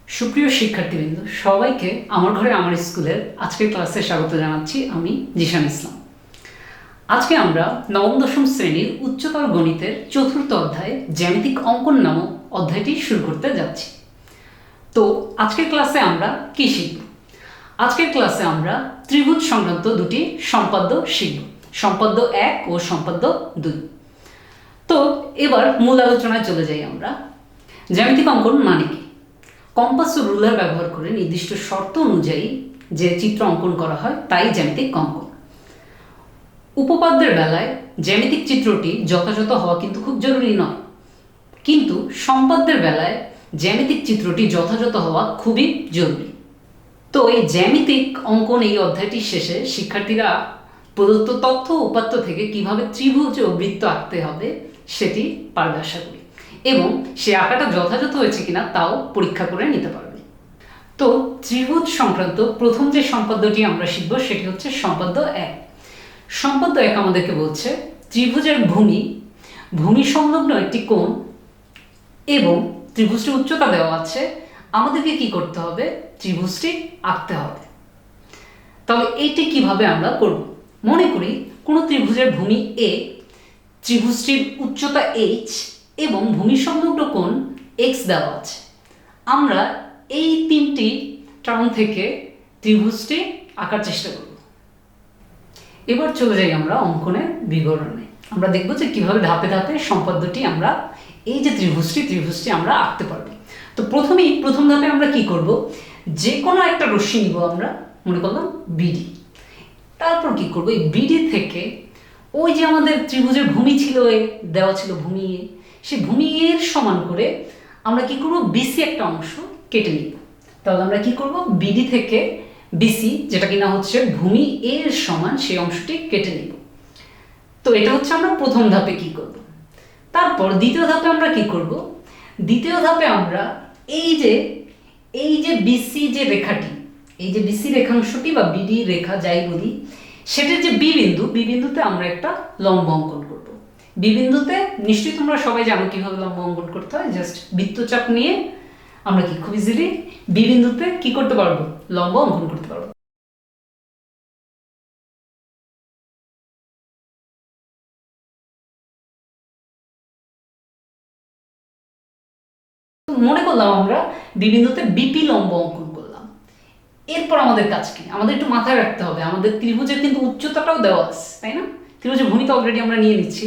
সুপ্রিয় শিক্ষার্থীবৃন্দ, সবাইকে আমার ঘরে আমার স্কুলের আজকের ক্লাসে স্বাগত জানাচ্ছি। আমি জিশান ইসলাম। আজকে আমরা নবম দশম শ্রেণীর উচ্চতর গণিতের চতুর্থ অধ্যায় জ্যামিতিক অঙ্কন নামক অধ্যায়টি শুরু করতে যাচ্ছি। তো আজকের ক্লাসে আমরা কি শিখব? আজকের ক্লাসে আমরা ত্রিভুজ সংক্রান্ত দুটি সম্পাদ্য শিখব, সম্পাদ্য 1 ও সম্পাদ্য 2। তো এবার মূল আলোচনায় চলে যাই আমরা। জ্যামিতিক অঙ্কন মানে কি? কম্পাস ও রুলার ব্যবহার করে নির্দিষ্ট শর্ত অনুযায়ী যে চিত্র অঙ্কন করা হয় তাই জ্যামিতিক অঙ্কন। উপপাদ্যের বেলায় জ্যামিতিক চিত্রটি যথাযথ হওয়া কিন্তু খুব জরুরি নয়, কিন্তু সম্পাদ্যের বেলায় জ্যামিতিক চিত্রটি যথাযথ হওয়া খুবই জরুরি। তো এই জ্যামিতিক অঙ্কন এই অধ্যায়টির শেষে শিক্ষার্থীরা প্রদত্ত তথ্য উপাত্ত থেকে কিভাবে ত্রিভুজ ও বৃত্ত আঁকতে হবে সেটি পারবে আশা করি, এবং সে আঁকাটা যথাযথ হয়েছে কিনা তাও পরীক্ষা করে নিতে পারবে। তো ত্রিভুজ সংক্রান্ত প্রথম যে সম্পাদ্যটি আমরা শিখব সেটি হচ্ছে সম্পাদ্য 1। সম্পাদ্য 1 আমাদেরকে বলছে ত্রিভুজের ভূমি সংলগ্ন একটি কোণ এবং ত্রিভুজটির উচ্চতা দেওয়া আছে। আমাদেরকে কি করতে হবে? ত্রিভুজটি আঁকতে হবে। তাহলে এইটি কিভাবে আমরা করব? মনে করি কোনো ত্রিভুজের ভূমি এ, ত্রিভুজটির উচ্চতা h এবং ভূমি সংলগ্ন কোণ x দেওয়া আছে। আমরা এই তিনটি টার্ম থেকে ত্রিভুজটি আঁকার চেষ্টা করব। এবার চলে যাই আমরা অঙ্কনের বিবরণে। আমরা দেখব যে কিভাবে ধাপে ধাপে সম্পাদ্যটি আমরা এই যে ত্রিভুজটি আমরা আঁকতে পারবো। তো প্রথম ধাপে আমরা কি করব? যে কোনো একটা রশ্মি নিব, আমরা মনে করলাম বিডি। তারপর কি করব? এই বিডি থেকে ওই যে আমাদের ত্রিভুজের ভূমি ছিল এ, দেওয়া ছিল ভূমি এ, সেই ভূমি এর সমান করে আমরা কি করব? বিসি একটা অংশ কেটে নিব। তাহলে আমরা কি করব? বিডি থেকে বিসি, যেটা কিনা হচ্ছে ভূমি এর সমান, সেই অংশটি কেটে নিব। তো এটা হচ্ছে আমরা প্রথম ধাপে কি করব। তারপর দ্বিতীয় ধাপে আমরা কি করব? দ্বিতীয় ধাপে আমরা এই যে বিসি যে রেখাটি, এই যে বিসি রেখাংশটি বা বিডি রেখা যাই বলি, সেটার যে বি বিন্দুতে আমরা একটা লম্ব অঙ্কন করব। বি বিন্দুতে নিশ্চয়ই তোমরা সবাই জানো কিভাবে লম্ব অঙ্কন করতে হয়। জাস্ট বৃত্তচাপ নিয়ে আমরা কি খুব ইজিলি বি বিন্দুতে কি করতে পারবো? লম্ব অঙ্কন করতে পারবো। মনে করলাম আমরা বি বিন্দুতে বিপি লম্ব অঙ্কন করলাম। এরপর আমাদের কাজ কি? আমাদের একটু মাথায় রাখতে হবে আমাদের ত্রিভুজের কিন্তু উচ্চতাটাও দেওয়া আছে, তাই না? ত্রিভুজের ভূমি তো অলরেডি আমরা নিয়ে নিচ্ছি,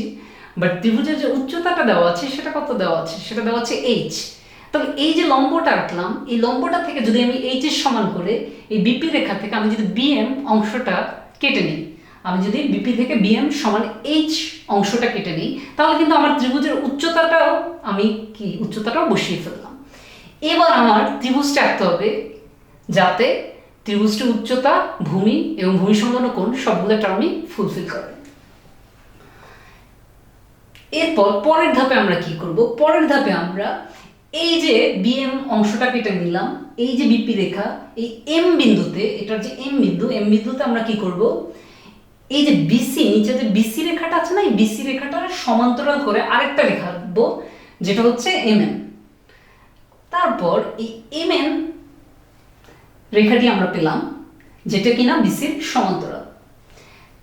বাট ত্রিভুজের যে উচ্চতাটা দেওয়া আছে সেটা কত দেওয়া আছে? সেটা দেওয়া আছে h। তবে এই যে লম্বটা রাখলাম, এই লম্বটা থেকে যদি আমি h এর সমান করে এই বিপি রেখা থেকে আমি যদি বিএম অংশটা কেটে নিই, আমি যদি বিপি থেকে বিএম সমান h অংশটা কেটে নিই, তাহলে কিন্তু আমার ত্রিভুজের উচ্চতাটাও বসিয়ে ফেললাম। এবার আমার ত্রিভুজটা আঁকতে হবে যাতে ত্রিভুজটির উচ্চতা, ভূমি এবং ভূমি সংলগ্ন কোণ সবগুলো টার্মই ফুলফিল করে। এরপর পরের ধাপে আমরা কি করব? পরের ধাপে আমরা এই যে বিএম অংশটা কেটে নিলাম, এই যে বিপি রেখা, এই এম বিন্দুতে, এটার যে এম বিন্দুতে আমরা কি করব? এই যে বিসি, নিচে যে বিসি রেখাটা আছে না, এই বিসি রেখাটার সমান্তরাল করে আরেকটা রেখা আঁকবো, যেটা হচ্ছে এমএন। তারপর এই এমএন রেখাটি আমরা পেলাম, যেটা কিনা বিসির সমান্তরাল।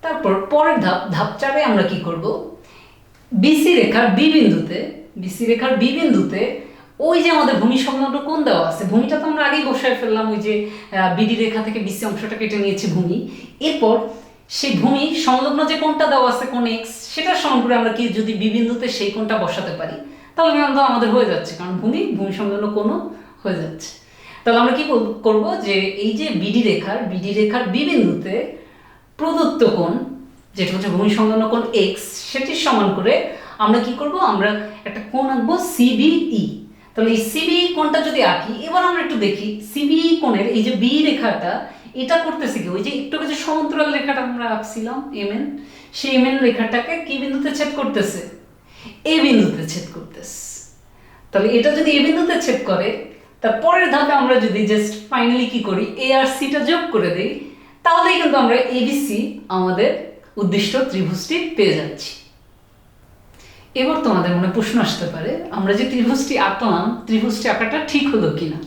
তারপর পরের ধাপ 4-এ আমরা কি করব? বিসি রেখার বি বিন্দুতে ওই যে আমাদের ভূমি সংলগ্ন কোণ দেওয়া আছে, ভূমিটা তো আমরা আগেই বসায় ফেললাম, ওই যে বিডি রেখা থেকে বিসি অংশটা কেটে নিয়েছি ভূমি। এরপর সেই ভূমি সংলগ্ন যে কোণটা দেওয়া আছে, কোণ এক্স, সেটা সমান করে আমরা কি যদি বি বিন্দুতে সেই কোণটা বসাতে পারি, তাহলে কিন্তু আমাদের হয়ে যাচ্ছে, কারণ ভূমি সংলগ্ন কোণও হয়ে যাচ্ছে। তাহলে আমরা কি করব? যে এই যে বিডি রেখার বি বিন্দুতে প্রদত্ত কোণ, যেটা হচ্ছে ভূমি সংলগ্ন কোণ এক্স, সেটির সমান করে আমরা কি করব? আমরা একটা কোণ আঁকবো সিবিই। তাহলে এই সিবিই কোণটা যদি আঁকি, এবার আমরা একটু দেখি সিবিই কোণের এই যে বি রেখাটা, এটা করতেছে কি? ওই যে একটু যে সমান্তরাল রেখাটা আমরা আঁকছিলাম এমএন, সেই এমএন রেখাটাকে কি বিন্দুতে ছেদ করতেছে? এ বিন্দুতে ছেদ করতেছে। তাহলে এটা যদি এ বিন্দুতে ছেদ করে, তার পরের ধাপে আমরা যদি জাস্ট ফাইনালি কি করি? এ আর সিটা যোগ করে দেই, তাহলেই কিন্তু আমরা এবিসি আমাদের উদ্দিষ্ট ত্রিভুজটি পেয়ে যাচ্ছি। এবার তোমাদের মনে প্রশ্ন আসতে পারে, আমরা যে ত্রিভুজটি আঁকলাম, ত্রিভুজটি আঁকাটা ঠিক হলো কিনা?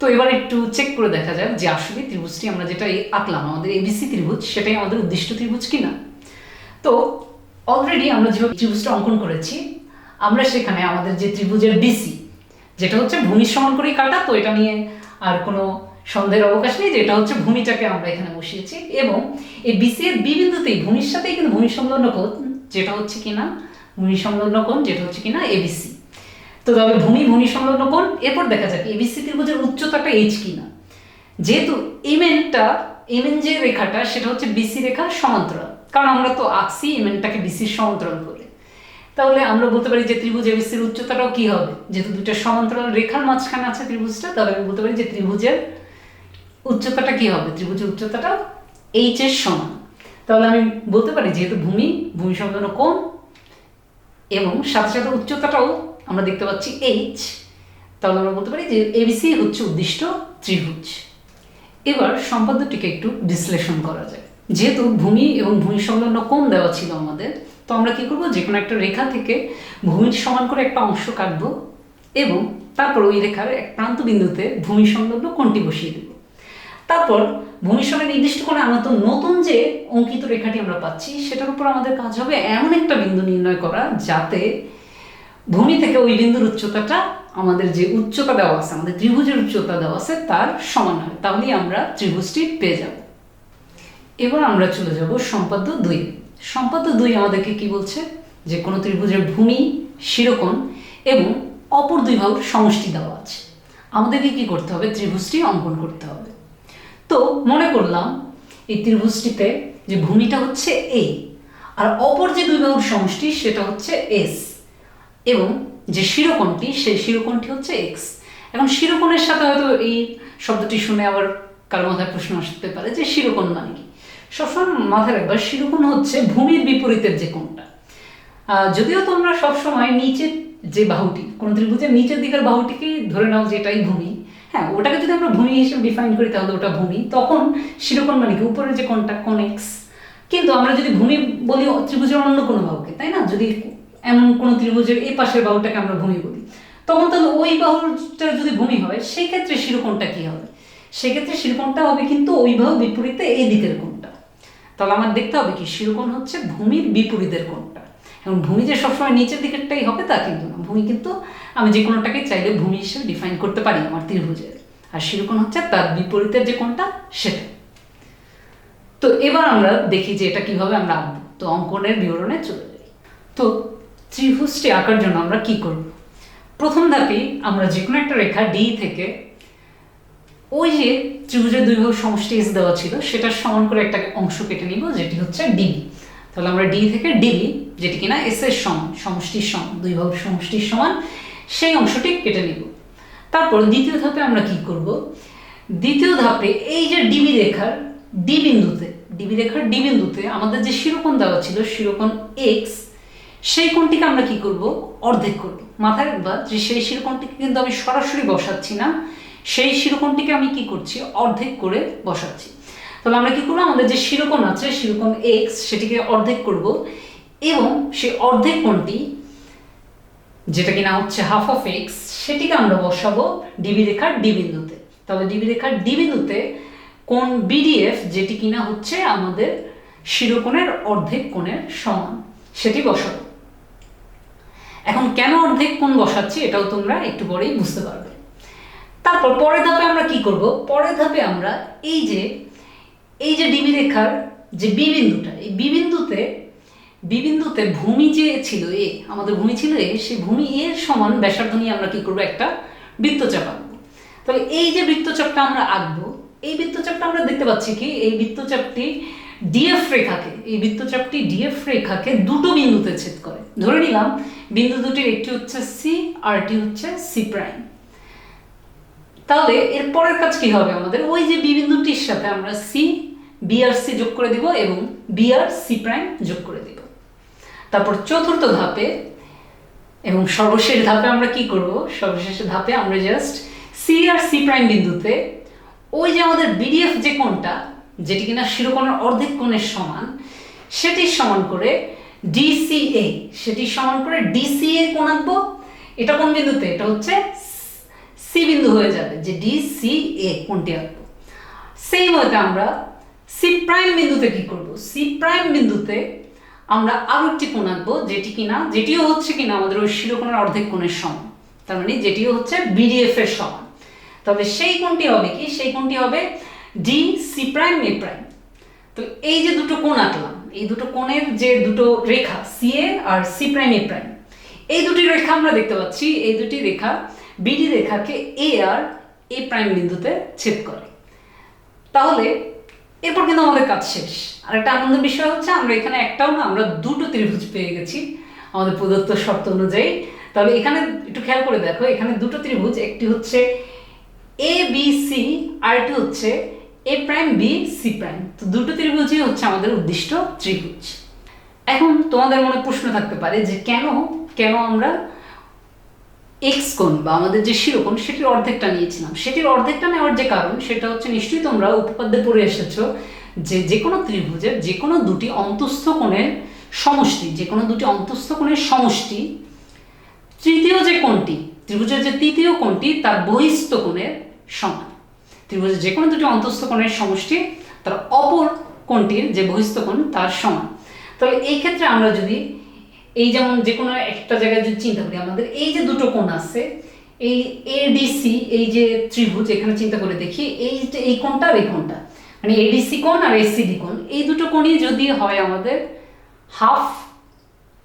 তো এবার একটু চেক করে দেখা যাক যে আসলে ত্রিভুজটি আমরা যেটা আঁকলাম আমাদের এবিসি ত্রিভুজ সেটাই আমাদের উদ্দিষ্ট ত্রিভুজ কিনা। তো অলরেডি আমরা যেভাবে ত্রিভুজটা অঙ্কন করেছি, আমরা সেখানে আমাদের যে ত্রিভুজের বিসি যেটা হচ্ছে ভূমির সমান করেই কাটা, তো এটা নিয়ে আর কোনো সন্দেহের অবকাশ নেই যে এটা হচ্ছে ভূমিটাকে আমরা এখানে বসিয়েছি, এবং এই বিসি এর বি বিন্দুতেই ভূমির সাথেই কিন্তু ভূমি সংলগ্ন কোণ যেটা হচ্ছে কিনা ভূমি সংলগ্ন কোণ যেটা হচ্ছে কিনা এবিসি। তো তবে ভূমি সংলগ্ন কোণ, এরপর দেখা যাক এবিসি ত্রিভুজের উচ্চতাটা এইচ কিনা। যেহেতু এমএন যে রেখাটা সেটা হচ্ছে বিসি রেখার সমান্তরাল, কারণ আমরা তো আঁকছি এমএনটাকে বিসির সমান্তরাল করে, তাহলে আমরা বলতে পারি যে ত্রিভুজ এবিসির উচ্চতাটাও কি হবে, যেহেতু দুটো সমান্তরাল রেখার মাঝখানে আছে ত্রিভুজটা, তাহলে আমি বলতে পারি যে ত্রিভুজের উচ্চতাটা কি হবে, ত্রিভুজের উচ্চতাটা এইচ এর সমান। তাহলে আমি বলতে পারি যেহেতু ভূমি সংলগ্ন কোণ এবং সাথে সাথে উচ্চতাটাও আমরা দেখতে পাচ্ছি এইচ, তাহলে আমরা বলতে পারি যে এবিসি হচ্ছে উদ্দিষ্ট ত্রিভুজ। এবার সম্পাদ্যটিকে একটু বিশ্লেষণ করা যায়। যেহেতু ভূমি এবং ভূমি সংলগ্ন কোণ দেওয়া ছিল আমাদের, তো আমরা কি করব, যে কোনো একটা রেখা থেকে ভূমির সমান করে একটা অংশ কাটবো এবং তারপর ওই রেখার এক প্রান্ত বিন্দুতে ভূমি সংলগ্ন কোণটি বসিয়ে দেব। তারপর ভূমির সঙ্গে নির্দিষ্ট করে আমরা তো নতুন যে অঙ্কিত রেখাটি আমরা পাচ্ছি সেটার উপর আমাদের কাজ হবে এমন একটা বিন্দু নির্ণয় করা যাতে ভূমি থেকে ওই বিন্দুর উচ্চতাটা আমাদের যে উচ্চতা দেওয়া আছে, আমাদের ত্রিভুজের উচ্চতা দেওয়া আছে তার সমান হয়, তাহলেই আমরা ত্রিভুজটি পেয়ে যাব। এবার আমরা চলে যাব সম্পাদ্য 2। সম্পাদ্য 2 আমাদেরকে কি বলছে, যে কোনো ত্রিভুজের ভূমি, শিরোকোণ এবং অপর দুই বাহুর সমষ্টি দেওয়া আছে, আমাদেরকে কি করতে হবে, ত্রিভুজটি অঙ্কন করতে হবে। তো মনে করলাম এই ত্রিভুজটিতে যে ভূমিটা হচ্ছে এ আর অপর যে দুই বাহুর সমষ্টি সেটা হচ্ছে এস, এবং যে শিরোকোণটি সেই শিরোকোণটি হচ্ছে এক্স। এখন শিরোকোণের সাথে হয়তো এই শব্দটি শুনে আবার কারো মাথায় প্রশ্ন আসতে পারে যে শিরোকোণ মানে কি। সবসময় মাথায় রাখবা শিরোকোণ হচ্ছে ভূমির বিপরীতের যে কোণটা। যদিও তোমরা সবসময় নিচের যে বাহুটি, কোন ত্রিভুজের নিচের দিকের বাহুটিকেই ধরে নাও যে এটাই ভূমি, হ্যাঁ ওটাকে যদি আমরা ভূমি হিসেবে ডিফাইন করি তাহলে ওটা ভূমি, তখন শিরোকোণ মানে কি উপরের যে কোণটা কোণ এক্স। কিন্তু আমরা যদি ভূমি বলি ত্রিভুজের অন্য কোনো বাহুকে, তাই না, যদি এমন কোন ত্রিভুজের এই পাশের বাহুটাকে আমরা ভূমি বলি, তখন তাহলে ওই বাহুটা যদি ভূমি হয় সেই ক্ষেত্রে শিরোকোণটা কি হবে, সেক্ষেত্রে শিরোকোণটা হবে কিন্তু ওই বাহু বিপরীতে এই দিকের কোণটা। তাহলে আমার দেখতে হবে কি শিরোকোণ হচ্ছে ভূমির বিপরীতের কোণটা। এবং ভূমি যে সবসময় নিচের দিকেরটাই হবে তা কিন্তু না, ভূমি কিন্তু আমি যে কোনোটাকে চাইলে ভূমি হিসেবে ডিফাইন করতে পারি আমার ত্রিভুজের, আর শিরোকোণ হচ্ছে তার বিপরীতের যে কোণটা সেটা। তো এবার আমরা দেখি যে এটা কিভাবে আমরা আঁকবো। তো অঙ্কনের বিবরণে চলে যাই। তো ত্রিভুজটি আঁকার জন্য আমরা কি করব, প্রথম ধাপে আমরা যে কোনো একটা রেখা ডি থেকে ওই যে ত্রিভুজের দুই বাহুর সমষ্টি এস দেওয়া ছিল সেটার সমান করে একটা অংশ কেটে নিব যেটি হচ্ছে ডিবি। তাহলে আমরা ডি থেকে ডিবি, যেটি কিনা এস এর সমান, সমষ্টির সমান, দুই বাহুর সমষ্টির সমান, সেই অংশটি কেটে নিব। তারপর দ্বিতীয় ধাপে আমরা কি করব, দ্বিতীয় ধাপে এই যে ডিবি রেখার ডি বিন্দুতে আমাদের যে শিরোকোণ দেওয়া ছিল শিরোকোণ এক্স, সেই কোণটিকে আমরা কি করব, অর্ধেক করব। মাথায় রাখবা যে সেই শিরোকোণটিকে কিন্তু আমি সরাসরি বসাচ্ছি না, সেই শিরোকোণটিকে আমি কি করছি, অর্ধেক করে বসাচ্ছি। তাহলে আমরা কি করবো, আমাদের যে শিরোকোণ আছে শিরোকোণ এক্স সেটিকে অর্ধেক করব, এবং সেই অর্ধেক কোণটি যেটা কিনা হচ্ছে হাফ অফ এক্স সেটিকে আমরা বসাবো ডিবি রেখার ডি বিন্দুতে। তাহলে ডিবি রেখার ডি বিন্দুতে কোণ বিডিএফ যেটি কিনা হচ্ছে আমাদের শিরোকোণের অর্ধেক কোণের সমান, সেটি বসাবো। এখন কেন অর্ধেক কোণ বসাচ্ছি এটাও তোমরা একটু পরেই বুঝতে পারবে। তারপর পরের ধাপে আমরা কি করব, পরের ধাপে আমরা এই যে ডিবি রেখার যে বি বিন্দুটা, এই বি বিন্দুতে ভূমি যে ছিল এ, আমাদের ভূমি ছিল এ, সেই ভূমি এর সমান ব্যাসার্ধ নিয়ে আমরা কি করব, একটা বৃত্তচাপ আঁকবো। তাহলে এই যে বৃত্তচাপটা আমরা আঁকবো, এই বৃত্তচাপটা আমরা দেখতে পাচ্ছি কি এই বৃত্তচাপটি ডিএফ রেখাকে দুটো বিন্দুতে ছেদ করে। ধরে নিলাম বিন্দু দুটির একটি হচ্ছে সি আর একটি হচ্ছে সি প্রাইম। তাহলে এর পরের কাজ কি হবে, আমাদের ওই যে বি বিন্দুটির সাথে আমরা সি বি আর সি যোগ করে দিব এবং বি আর সি প্রাইম যোগ করে দিব। তারপর চতুর্থ ধাপে এবং সর্বশেষ ধাপে আমরা কি করব, সর্বশেষ ধাপে আমরা জাস্ট সি আর সি প্রাইম বিন্দুতে ওই যে আমাদের বিডিএফ যে কোণটা যেটি কিনা শিরোকোণের অর্ধেক কোণের সমান, সেটির সমান করে ডিসিএ কোণ আঁকবো। এটা কোন বিন্দুতে, এটা হচ্ছে সি বিন্দু হয়ে যাবে, যে ডি সি এ কোণটি আঁকবো। সেই মতে আমরা সি প্রাইম বিন্দুতে কি করব, সি প্রাইম বিন্দুতে আমরা আরো একটি কোণ আঁকবো, যেটিও হচ্ছে কিনা আমাদের ওই শিরোকোণের অর্ধেক কোণের সমান, তার মানে যেটিও হচ্ছে বিডিএফ এর সমান। তবে সেই কোণটি হবে কি, সেই কোণটি হবে ডি সি প্রাইম এ প্রাইম। তো এই যে দুটো কোণ আঁকলাম, এই দুটো কোণের যে দুটো রেখা সি এ আর সি প্রাইম এ প্রাইম, এই দুটি রেখা আমরা দেখতে পাচ্ছি, এই দুটি রেখা বিডি রেখাকে এ আর এ প্রাইম বিন্দুতে ছেদ করে। তাহলে এরপর কিন্তু আমাদের কাজ শেষ। আর একটা আনন্দের বিষয় হচ্ছে আমরা এখানে একটাও না, আমরা দুটো ত্রিভুজ পেয়ে গেছি আমাদের প্রদত্ত শর্ত অনুযায়ী। তবে এখানে একটু খেয়াল করে দেখো, এখানে দুটো ত্রিভুজ, একটি হচ্ছে এ বি সি আর একটি হচ্ছে এ প্রাইম বি সি প্রাইম। তো দুটো ত্রিভুজই হচ্ছে আমাদের উদ্দিষ্ট ত্রিভুজ। এখন তোমাদের মনে প্রশ্ন থাকতে পারে যে কেন আমরা এক্স কোণ বা আমাদের যে শিরোকোণ সেটির অর্ধেকটা নিয়েছিলাম। সেটির অর্ধেকটা নেওয়ার যে কারণ সেটা হচ্ছে, নিশ্চয়ই তোমরা উপপাদ্যে পড়ে এসেছো যে কোনো ত্রিভুজের যে কোনো দুটি অন্তঃস্থ কোণের সমষ্টি, যে কোনো দুটি অন্তঃস্থ কোণের সমষ্টি তৃতীয় যে কোণটি, ত্রিভুজের যে তৃতীয় কোণটি তার বহিস্থ কোণের সমান। ত্রিভুজের যে কোনো দুটি অন্তঃস্থ কোণের সমষ্টি তার অপর কোণটির যে বহিস্থ কোণ তার সমান। তবে এই ক্ষেত্রে আমরা যদি এই যেমন যে কোনো একটা জায়গায় যদি চিন্তা করি, আমাদের এই যে দুটো কোণ আছে, এই এডিসি, এই যে ত্রিভুজ, এখানে চিন্তা করে দেখি এই কোণটা আর এই কোণটা, মানে এডিসি কোণ আর এসিডি কোণ, এই দুটো কোণই যদি হয় আমাদের হাফ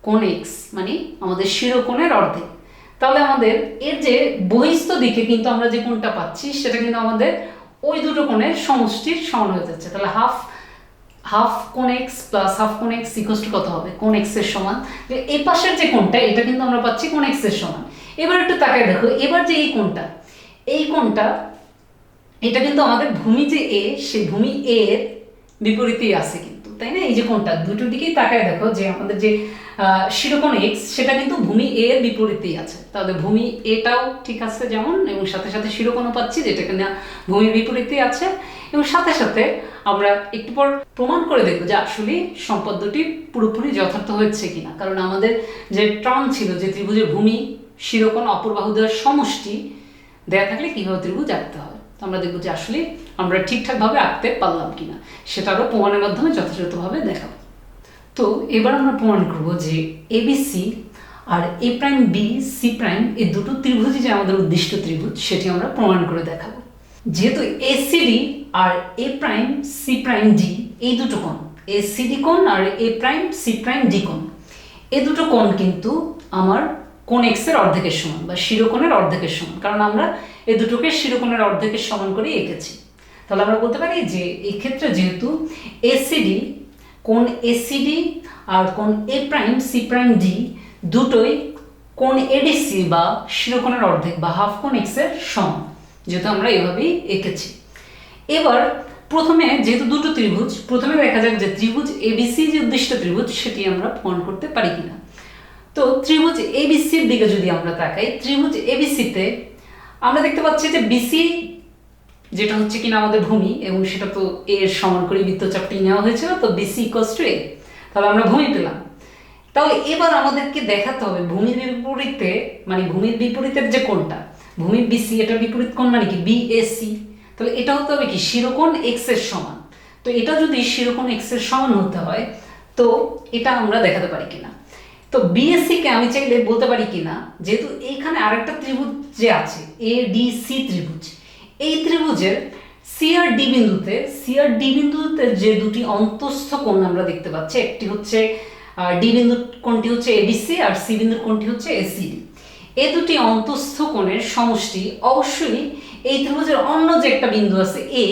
কোণ এক্স, মানে আমাদের শিরোকোণের অর্ধেক, তাহলে আমাদের এর যে বহিস্থ দিকে কিন্তু আমরা যে কোণটা পাচ্ছি সেটা কিন্তু আমাদের ওই দুটো কোণের সমষ্টির সমান হয়ে যাচ্ছে। তাহলে হাফ কোণ এক্স প্লাস হাফ কোণ এক্স ইকুয়ালস টু কত হবে, কোণ এক্স এর সমান। এই পাশের যে কোণটা এটা কিন্তু আমরা পাচ্ছি কোণ এক্স এর সমান। এবার একটু তাকায় দেখো, এবার যে এই কোণটা এটা কিন্তু আমাদের ভূমি যে এ, সেই ভূমি এ এর বিপরীতেই আছে কিন্তু, তাই না? এই যে কোণটা, দুটো দিকেই তাকায় দেখো যে আমাদের যে শিরোকোণ এক্স সেটা কিন্তু ভূমি এ এর বিপরীতেই আছে। তাহলে ভূমি এটাও ঠিক আছে যেমন, এবং সাথে সাথে শিরোকোণও পাচ্ছি যেটা কিনা ভূমির বিপরীতেই আছে। এবং সাথে সাথে আমরা একটু পর প্রমাণ করে দেখবো যে আসলে সম্পদ্যটি পুরোপুরি যথার্থ হয়েছে কিনা। কারণ আমাদের যে টার্ম ছিল যে ত্রিভুজের ভূমি শিরোকোণ অপর বাহু দেওয়ার সমষ্টি দেয়া থাকলে কিভাবে ত্রিভুজ আঁকতে হয়, তো আমরা দেখবো যে আসলে আমরা ঠিকঠাকভাবে আঁকতে পারলাম কিনা, সেটারও প্রমাণের মাধ্যমে যথাযথভাবে দেখাবো। তো এবার আমরা প্রমাণ করবো যে এবিসি আর এ প্রাইম বি সি প্রাইম এই দুটো ত্রিভুজই যে আমাদের উদ্দিষ্ট ত্রিভুজ সেটি আমরা প্রমাণ করে দেখাবো। যেহেতু এসিডি আর এ প্রাইম সি প্রাইম ডি এই দুটো কোণ, এসিডি কোণ আর এ প্রাইম সি প্রাইম ডি কোণ, এই দুটো কোণ কিন্তু আমার কোণ এক্স এর অর্ধেকের সমান বা শিরোকোণের অর্ধেকের সমান, কারণ আমরা এই দুটোকে শিরোকোণের অর্ধেকের সমান করে এঁকেছি। তাহলে আমরা বলতে পারি যে এই ক্ষেত্রে যেহেতু এসিডি, কোণ এসিডি আর কোণ এ প্রাইম সি প্রাইম ডি দুটোই কোণ এডিসি বা শিরোকোণের অর্ধেক বা হাফ কোণ এক্স এর সমান, যেহেতু আমরা এভাবেই এঁকেছি। এবার প্রথমে যেহেতু দুটো ত্রিভুজ, প্রথমে দেখা যাক যে ত্রিভুজ এবিসি যে উদ্দিষ্ট ত্রিভুজ সেটি আমরা প্রমাণ করতে পারি কিনা। তো ত্রিভুজ এবিসির দিকে যদি আমরা তাকাই, ত্রিভুজ এবিসিতে আমরা দেখতে পাচ্ছি যে বিসি যেটা হচ্ছে কিনা আমাদের ভূমি, এবং সেটা তো এর সমান করে বৃত্তচাপটি নেওয়া হয়েছিল, তো বিসি ইকুয়ালস টু এ, তাহলে আমরা ভূমি পেলাম। তাহলে এবার আমাদেরকে দেখাতে হবে ভূমির বিপরীতে, মানে ভূমির বিপরীতের যে কোণটা ভূমি বিসি, এটা বিপরীত কোণ মানে কি বিএসি, তাহলে এটা হতে হবে কি শিরোকোণ এক্স এর সমান। তো এটা যদি শিরোকোণ এক্স এর সমান হতে হয় তো এটা আমরা দেখাতে পারি কিনা। তো বিএসসি কে আমি চাইলে বলতে পারি কিনা, যেহেতু এইখানে আরেকটা ত্রিভুজ যে আছে এ ডি সি ত্রিভুজ, এই ত্রিভুজের সি আর ডি বিন্দুতে যে দুটি অন্তঃস্থ কোণ আমরা দেখতে পাচ্ছি, একটি হচ্ছে ডি বিন্দুর কোণটি হচ্ছে এডিসি আর সি বিন্দুর কোণটি হচ্ছে এসিডি, এই দুটি অন্তঃস্থ কোণের সমষ্টি অবশ্যই এই ত্রিভুজের অন্য যে একটা বিন্দু আছে এ,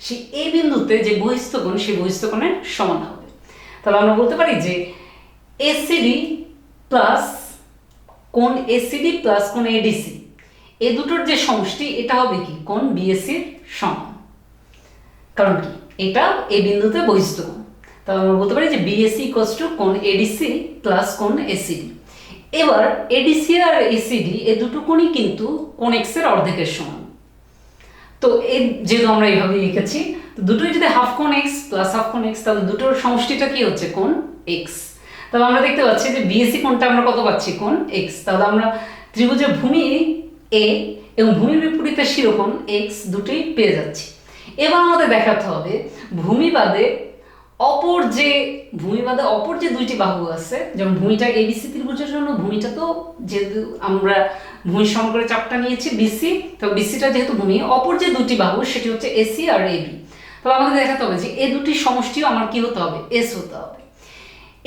সেই এ বিন্দুতে যে বহিস্থ কোণ সেই বহিস্থ কোণের সমান হবে। তাহলে আমরা বলতে পারি যে এসিডি প্লাস কোণ এসিডি প্লাস কোণ এডিসি এই দুটোর যে সমষ্টি এটা হবে কি কোণ বিএসির সমান। কারণ কি এটা এ বিন্দুতে বহিস্থ কোণ, তাহলে আমরা বলতে পারি যে বিএসি ইকুয়ালস টু কোণ এডিসি প্লাস কোণ এসিডি। এবার এডিসি আর এসিডি এই দুটো কোণই কিন্তু কোণ এক্স এর অর্ধেকের সমান। তো এই যেহেতু আমরা এইভাবে লিখেছি, তো দুটোই যদি হাফ কোণ এক্স প্লাস হাফ কোণ এক্স, তাহলে দুটোর সমষ্টিটা কি হচ্ছে কোণ এক্স। তাহলে আমরা দেখতে পাচ্ছি যে বিএসি কোণটা আমরা কত পাচ্ছি কোণ এক্স। তাহলে আমরা ত্রিভুজের ভূমি এ এবং ভূমির বিপরীতে শিরোকোণ এক্স দুটোই পেয়ে যাচ্ছি। এবার আমাদের দেখাতে হবে ভূমিবাদে অপর যে দুইটি বাহু আছে, যেমন ভূমিটা এবিসি ত্রিভুজের জন্য ভূমিটা তো যেহেতু আমরা ভূমি সমকরের চাপটা নিয়েছি বিসি, তো বিসিটা যেহেতু ভূমি, অপর যে দুটি বাহু সেটি হচ্ছে এসি আর এবি। তবে আমাদের দেখাতে হবে যে এই দুটি সমষ্টিও আমার কি হতে হবে, এস হতে হবে।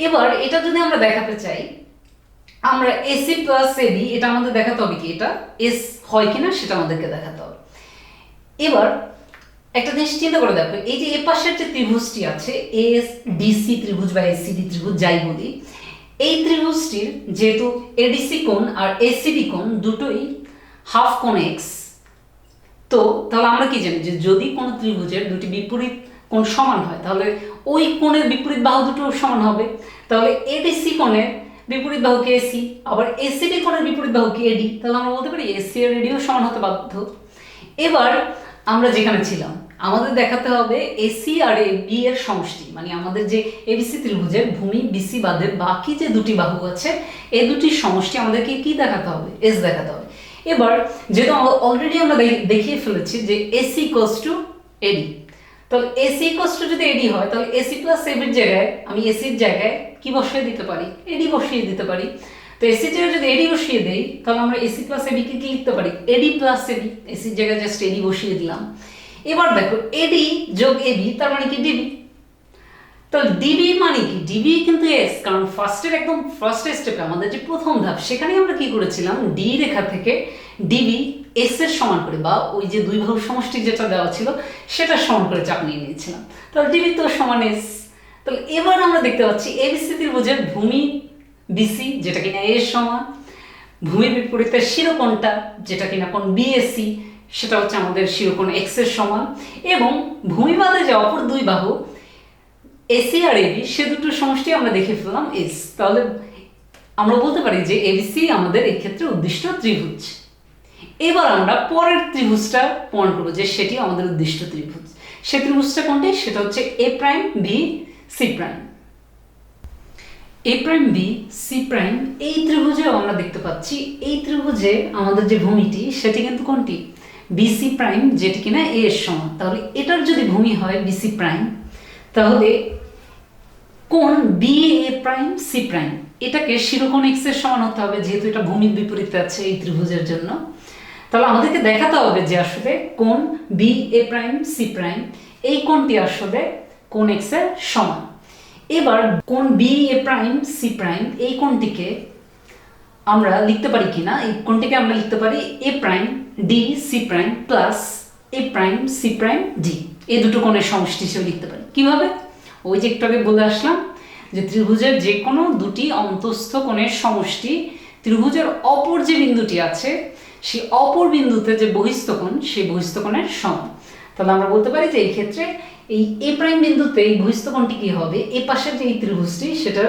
এবার এটা যদি আমরা দেখাতে চাই, আমরা এসি প্লাস এবি, এটা আমাদের দেখাতে হবে কি এটা এস হয় কিনা সেটা আমাদেরকে দেখাতে হবে। এবার একটা জিনিস চিন্তা করে দেখো, এই যে এ পাশের যে ত্রিভুজটি আছে এস ডিসি ত্রিভুজ বা এসিডি ত্রিভুজ যাই বলি, এই ত্রিভুজটির যেহেতু এডিসি কোণ আর এসিডি কোণ দুটোই হাফ কোণ এক্স, তো তাহলে আমরা কি জানি যে যদি কোনো ত্রিভুজের দুটি বিপরীত কোণ সমান হয় তাহলে ওই কোণের বিপরীত বাহু দুটো সমান হবে। তাহলে এডিসি কোণের বিপরীত বাহু কি এসি, আবার এসিডি কোণের বিপরীত বাহু কি এডি, তাহলে আমরা বলতে পারি এসি আর এডিও সমান হতে বাধ্য। এবার আমরা যেখানে ছিলাম আমাদের দেখাতে হবে এসি আর বি এর সমষ্টি, মানে আমাদের যে এবিসি ত্রিভুজের ভূমি বিসি বাদে বাকি যে দুটি বাহু আছে এই দুটির সমষ্টি আমাদেরকে কি দেখাতে হবে, এস দেখাতে হবে। এবার যেহেতু অলরেডি আমরা দেখিয়ে ফেলেছি যে এসি ইকুয়ালস টু এডি, তাহলে এসি ইকুয়ালস টু যদি এডি হয় তাহলে এসি প্লাস এবির জায়গায় আমি এসির জায়গায় কি বসিয়ে দিতে পারি, এডি বসিয়ে দিতে পারি। তো এসির জায়গায় যদি এডি বসিয়ে দেই তাহলে আমরা এসি প্লাস এবি কে কি লিখতে পারি, এডি প্লাস এবি, এসির জায়গায় জাস্ট এডি বসিয়ে দিলাম। এবার দেখো এডি যোগ এবি তার মানে কি ডিবি, তো ডিবি মানে কি, ডিবি কিন্তু এস, কারণ ফার্স্ট স্টেপে আমাদের যে প্রথম ধাপ সেখানে আমরা কি করেছিলাম ডি রেখা থেকে ডিবি এস এর সমান করে বা ওই যে দুই বাহুর সমষ্টি যেটা দেওয়া ছিল সেটা সমান করে চাপ নিয়ে নিয়েছিলাম, তাহলে ডিবি তো সমান এস। তাহলে এবার আমরা দেখতে পাচ্ছি এবিসি ত্রিভুজের ভূমি বিসি যেটা কিনা এর সমান, ভূমির বিপরীতে শিরোকোণটা যেটা কিনা কোণ বিএসি সেটা হচ্ছে আমাদের শিরোকোণ এক্স এর সমান, এবং ভূমিবাদে যে অপর দুই বাহু এসি আর এবি সে দুটোর সমষ্টি আমরা দেখে ফেললাম এস। তাহলে আমরা বলতে পারি যে এবিসি আমাদের এই ক্ষেত্রে উদ্দিষ্ট ত্রিভুজ। এবার আমরা পরের ত্রিভুজটা প্রমাণ করবো যে সেটি আমাদের উদ্দিষ্ট ত্রিভুজ। সে ত্রিভুজটা কোনটি, সেটা হচ্ছে এ প্রাইম বি সি প্রাইম। এ প্রাইম বি সি প্রাইম এই ত্রিভুজেও আমরা দেখতে পাচ্ছি এই ত্রিভুজে আমাদের যে ভূমিটি সেটি কিন্তু কোনটি, বিসি প্রাইম, যেটি কিনা এ এর সমান। তাহলে এটার যদি ভূমি হয় বিসি প্রাইম তাহলে কোণ B A prime C prime এটাকে শিরোকোণ এক্স এর সমান হতে হবে, যেহেতু এটা ভূমির বিপরীতে আছে এই ত্রিভুজের জন্য। তাহলে আমাদেরকে দেখাতে হবে যে আসলে কোণ B A prime C prime এই কোণটি আসলে কোণ এক্স এর সমান। এবার কোণ B A prime C prime এই কোণটিকে আমরা লিখতে পারি কিনা, এই কোণটিকে আমরা লিখতে পারি A prime D C prime plus A prime C prime D, এই দুটো কোণের সমষ্টি হিসেবে লিখতে পারি। কিভাবে, ওই যে একটু আগে বলে আসলাম যে ত্রিভুজের যে কোনো দুটি অন্তঃস্থ কোণের সমষ্টি ত্রিভুজের অপর যে বিন্দুটি আছে সেই অপর বিন্দুতে যে বহিস্থ কোণ সেই বহিস্থ কোণের সমান। তাহলে আমরা বলতে পারি যে এই ক্ষেত্রে এই এ প্রাইম বিন্দুতে এই বহিস্থ কোণটি কি হবে, এ পাশের যে এই ত্রিভুজটি সেটার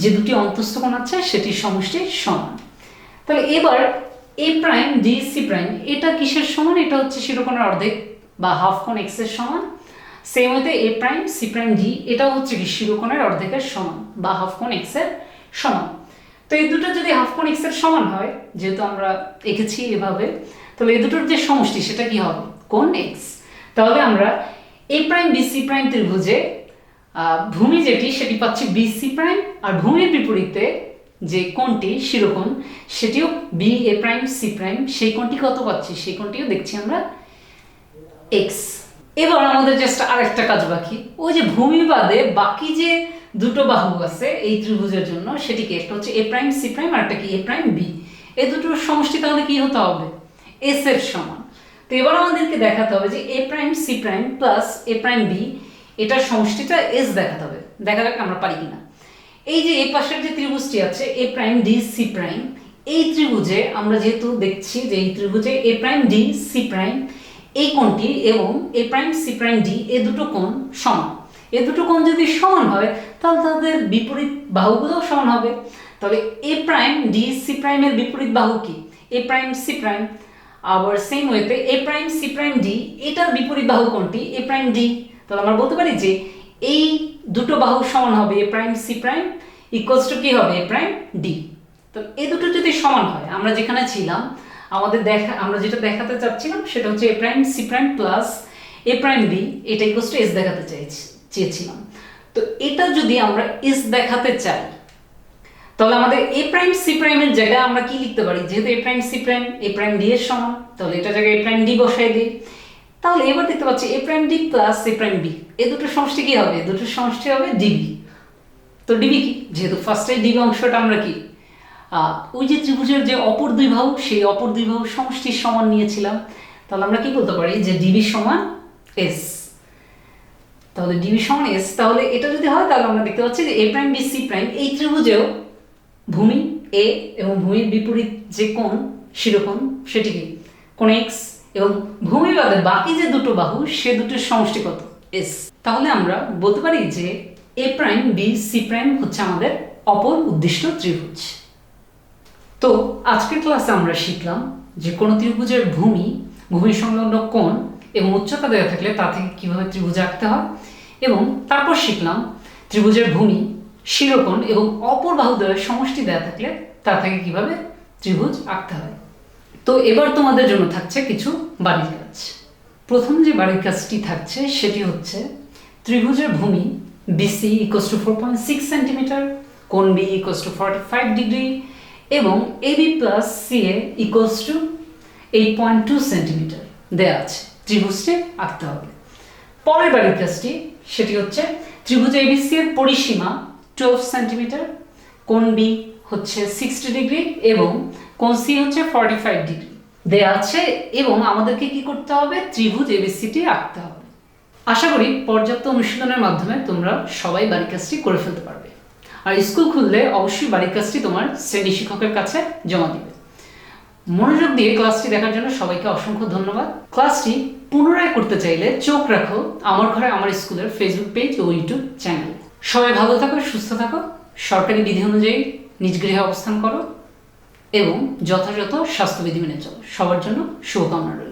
যে দুটি অন্তঃস্থ কোণ আছে সেটির সমষ্টির সমান। তাহলে এবার এ প্রাইম ডি সি প্রাইম এটা কিসের সমান, এটা হচ্ছে শিরোকোণের অর্ধেক বা হাফ কোণ এক্স এর সমান। সেম ওয়েতে এ প্রাইম সি প্রাইম ডি এটাও হচ্ছে কি শিরোকোণের অর্ধেকের সমান বা হাফ কোণ এক্স এর সমান। তো এই দুটো যদি হাফ কোণ এক্স এর সমান হয়, যেহেতু আমরা এঁকেছি এভাবে, তাহলে এই দুটোর যে সমষ্টি সেটা কি হবে, কোণ এক্স। তাহলে আমরা এ প্রাইম বি সি প্রাইম ত্রিভুজে ভূমি যেটি সেটি পাচ্ছি বি সি প্রাইম, আর ভূমির বিপরীতে যে কোণটি শিরোকোণ সেটিও B A prime C prime, সেই কোণটি কত পাচ্ছি, সেই কোণটিও দেখছি আমরা এক্স। এবার আমাদের জাস্ট আরেকটা কাজ বাকি, ওই যে ভূমিবাদে বাকি যে দুটো বাহু আছে এই ত্রিভুজের জন্য সেটিকে, একটা হচ্ছে এ প্রাইম সি প্রাইম আর একটা কি এ প্রাইম বি, এই দুটোর সমষ্টি তাহলে কি হতে হবে, এস এর সমান। তো এবার আমাদেরকে দেখাতে হবে যে এ prime C prime plus A prime B এটার সমষ্টিটা এস দেখাতে হবে। দেখা যাক আমরা পারি কিনা। এই যে এ পাশের যে ত্রিভুজটি আছে A prime D C prime, এই ত্রিভুজে আমরা যেহেতু দেখছি যে এই ত্রিভুজে A prime D C prime এই কোণটি এবং A prime C prime D এ দুটো কোণ সমান। এ দুটো কোণ যদি সমান হয় তাহলে তাদের বিপরীত বাহুগুলোও সমান হবে। তাহলে এ প্রাইম ডি সি প্রাইমের বিপরীত বাহু কি, এ প্রাইম সি প্রাইম। আবার সেম ওয়েতে এ প্রাইম সি প্রাইম ডি এটার বিপরীত বাহু কোণটি, এ প্রাইম ডি। তাহলে আমরা বলতে পারি যে এই দুটো বাহু সমান হবে A prime C prime equals to কি হবে, এ প্রাইম ডি। তো এই দুটো যদি সমান হয়, আমরা যেখানে ছিলাম আমরা যেটা দেখাতে চাচ্ছিলাম সেটা হচ্ছে এ prime C prime plus A prime B, এটা ইকুয়ালস টু এস দেখাতে চেয়েছিলাম। তো এটা যদি আমরা এস দেখাতে চাই তাহলে আমাদের এ প্রাইম সি প্রাইমের জায়গায় আমরা কি লিখতে পারি, যেহেতু এ প্রাইম সি প্রাইম এ প্রাইম ডি এর সমান, তাহলে এটা জায়গায় এ প্রাইম ডি বসাই দিই। তাহলে এবার দেখতে পাচ্ছি এ prime D plus A prime B, এই দুটোর সমষ্টি কি হবে? দুটোর সমষ্টি হবে ডিবি। তো ডিবি কি, যেহেতু ফার্স্টে ডিবি অংশটা আমরা কি ওই যে ত্রিভুজের যে অপর দুই বাহু, সেই অপর দুই বাহু সমষ্টির সমান নিয়েছিলাম, তাহলে আমরা কি বলতে পারি যে ডিবি সমান এস। তাহলে ডিবি সমান এস, তাহলে এটা যদি হয় তাহলে আমরা দেখতে পাচ্ছি যে এ প্রাইম বি সি প্রাইম এই ত্রিভুজেও ভূমি এ এবং ভূমির বিপরীত যে কোণ শিরোকোণ সেটি কি কোণ এক্স, এবং ভূমি বাদে বাকি যে দুটো বাহু সে দুটোর সমষ্টি কত? এস। তাহলে আমরা বলতে পারি যে এ প্রাইম বি সি প্রাইম হচ্ছে আমাদের অপর উদ্দিষ্ট ত্রিভুজ। তো আজকের ক্লাসে আমরা শিখলাম যে কোনো ত্রিভুজের ভূমি সংলগ্ন কোণ এবং উচ্চতা দেওয়া থাকলে তা থেকে কীভাবে ত্রিভুজ আঁকতে হয়, এবং তারপর শিখলাম ত্রিভুজের ভূমি শিরোকোণ এবং অপর বাহুদ্বয়ের সমষ্টি দেওয়া থাকলে তা থেকে কীভাবে ত্রিভুজ আঁকতে হয়। তো এবার তোমাদের জন্য থাকছে কিছু বাড়ির কাজ। প্রথম যে বাড়ির কাজটি থাকছে সেটি হচ্ছে ত্রিভুজের ভূমি BC ইকুয়ালস টু 4.6 সেন্টিমিটার, কোণ B ইকুয়ালস টু 45 ডিগ্রি এবং AB plus CA equals to 8.2 centimetre দেওয়া আছে। ত্রিভুজটি আঁকতে হবে। পরের বাড়ির কাজটি সেটি হচ্ছে ত্রিভুজ ABC এর পরিসীমা 12 সেন্টিমিটার, কোণ B হচ্ছে 60 ডিগ্রি এবং কোণ C হচ্ছে 45 ডিগ্রি দেওয়া আছে, এবং আমাদেরকে কি করতে হবে? ত্রিভুজ ABCটি আঁকতে হবে। আশা করি পর্যাপ্ত অনুশীলনের মাধ্যমে তোমরা সবাই বাড়ির কাজটি করে ফেলতে পারবে। আর স্কুল খুললে অবশ্যই বাড়ির কাজটি তোমার শ্রেণী শিক্ষকের কাছে জমা দিবে। মনোযোগ দিয়ে ক্লাসটি দেখার জন্য সবাইকে অসংখ্য ধন্যবাদ। ক্লাসটি পুনরায় করতে চাইলে চোখ রাখো আমার ঘরে আমার স্কুলের ফেসবুক পেজ ও ইউটিউব চ্যানেলে। সবাই ভালো থাকো, সুস্থ থাকো, সরকারি বিধি অনুযায়ী নিজ গৃহে অবস্থান করো এবং যথাযথ স্বাস্থ্যবিধি মেনে চলো। সবার জন্য শুভকামনা রইল।